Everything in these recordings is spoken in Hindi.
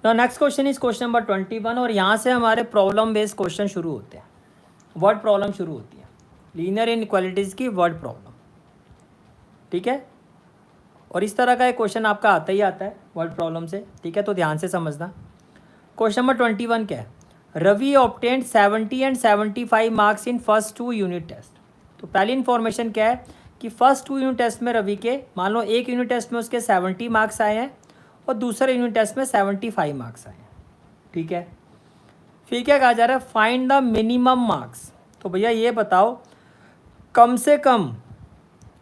Now next question is question number 21 और यहाँ से हमारे प्रॉब्लम बेस्ड क्वेश्चन शुरू होते हैं, वर्ड प्रॉब्लम शुरू होती है, लीनियर इनइक्वालिटीज़ की वर्ड प्रॉब्लम। ठीक है, और इस तरह का एक क्वेश्चन आपका आता ही आता है वर्ड प्रॉब्लम से। ठीक है, तो ध्यान से समझना। क्वेश्चन नंबर 21 क्या है? Ravi obtained 70 and 75 marks in first 2 unit test. तो पहली इन्फॉर्मेशन क्या है कि फर्स्ट 2 यूनिट टेस्ट में रवि के, मान लो एक यूनिट टेस्ट में उसके 70 मार्क्स आए हैं और दूसरे यूनिट टेस्ट में 75 मार्क्स आए हैं। ठीक है, फिर क्या कहा जा रहा है? Find the minimum marks. तो भैया ये बताओ कम से कम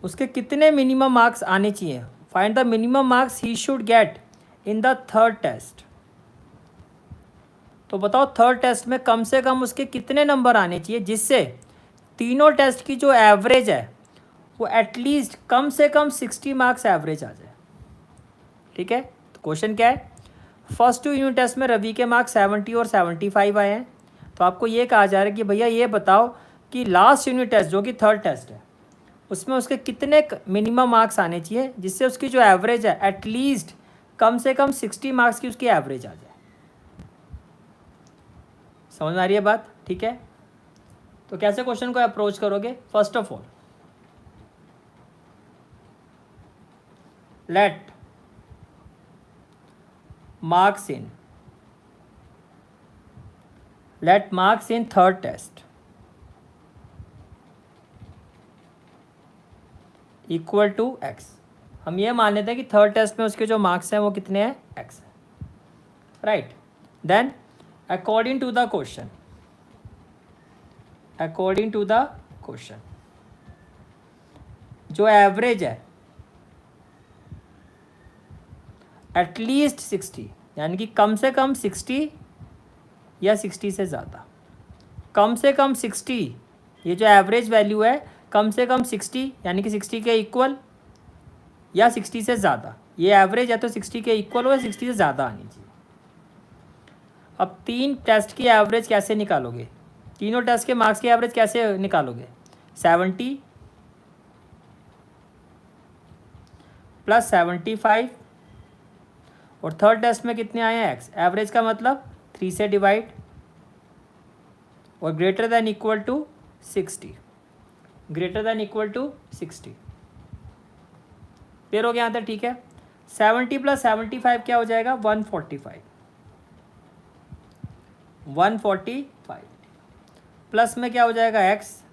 उसके कितने मिनिमम मार्क्स आने चाहिए। Find the minimum marks he should get in the third test. तो बताओ थर्ड टेस्ट में कम से कम उसके कितने नंबर आने चाहिए जिससे तीनों टेस्ट की जो एवरेज है वो एटलीस्ट कम से कम 60 मार्क्स एवरेज आ जाए। ठीक है, तो क्वेश्चन क्या है? फर्स्ट 2 यूनिट टेस्ट में रवि के मार्क्स 70 और 75 आए हैं। तो आपको ये कहा जा रहा है कि भैया ये बताओ कि लास्ट यूनिट टेस्ट जो कि थर्ड टेस्ट है उसमें उसके कितने मिनिमम मार्क्स आने चाहिए जिससे उसकी जो एवरेज है एटलीस्ट कम से कम 60 मार्क्स की उसकी एवरेज आ जाए। समझ में आ रही है बात? ठीक है, तो कैसे क्वेश्चन को अप्रोच करोगे? First of all let marks in third test equal to X. हम ये मान लेते हैं कि थर्ड टेस्ट में उसके जो मार्क्स हैं वो कितने हैं? एक्स है, right. Then according to the question जो एवरेज है एटलीस्ट 60, यानी कि कम से कम 60 या 60 से ज़्यादा। कम से कम 60, ये जो एवरेज वैल्यू है कम से कम 60 यानी कि 60 के इक्वल या 60 से ज़्यादा। ये एवरेज है तो 60 के इक्वल हो या 60 से ज़्यादा आनी चाहिए। अब 3 टेस्ट की एवरेज कैसे निकालोगे? तीनों टेस्ट के मार्क्स की एवरेज कैसे निकालोगे? 70 प्लस 75 और थर्ड टेस्ट में कितने आए हैं? एक्स। एवरेज का मतलब 3 से डिवाइड और greater than equal to 60। Clear हो गया यहाँ तक? ठीक है, 70 प्लस 75 क्या हो जाएगा? 145 प्लस में क्या हो जाएगा? X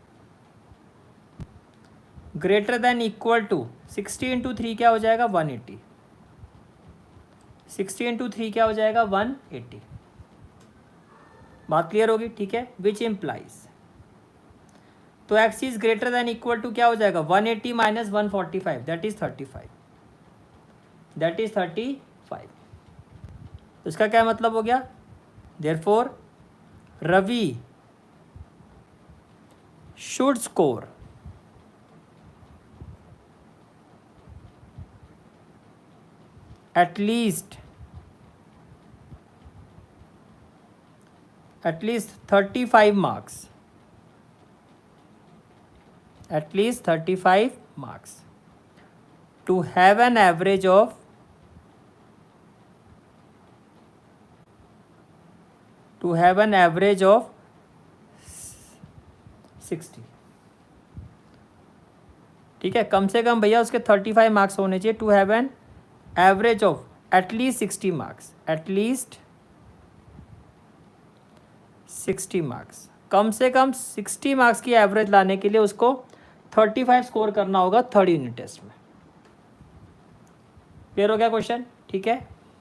greater than equal to 60 into 3 क्या हो जाएगा? 180। 60 इंटू 3 क्या हो जाएगा? 180। बात क्लियर होगी? ठीक है, विच इम्प्लाइज, तो X is greater than equal to क्या हो जाएगा? 180 माइनस 145 दैट इज 35। तो इसका क्या मतलब हो गया? Therefore Ravi should score at least 35 marks. At least 35 marks to have an average of 60। ठीक है, कम से कम भैया उसके 35 मार्क्स होने चाहिए to have an average of at least 60 marks. At least 60 marks, कम से कम 60 मार्क्स की एवरेज लाने के लिए उसको 35 स्कोर करना होगा थर्ड यूनिट टेस्ट में। क्लियर हो गया क्वेश्चन? ठीक है,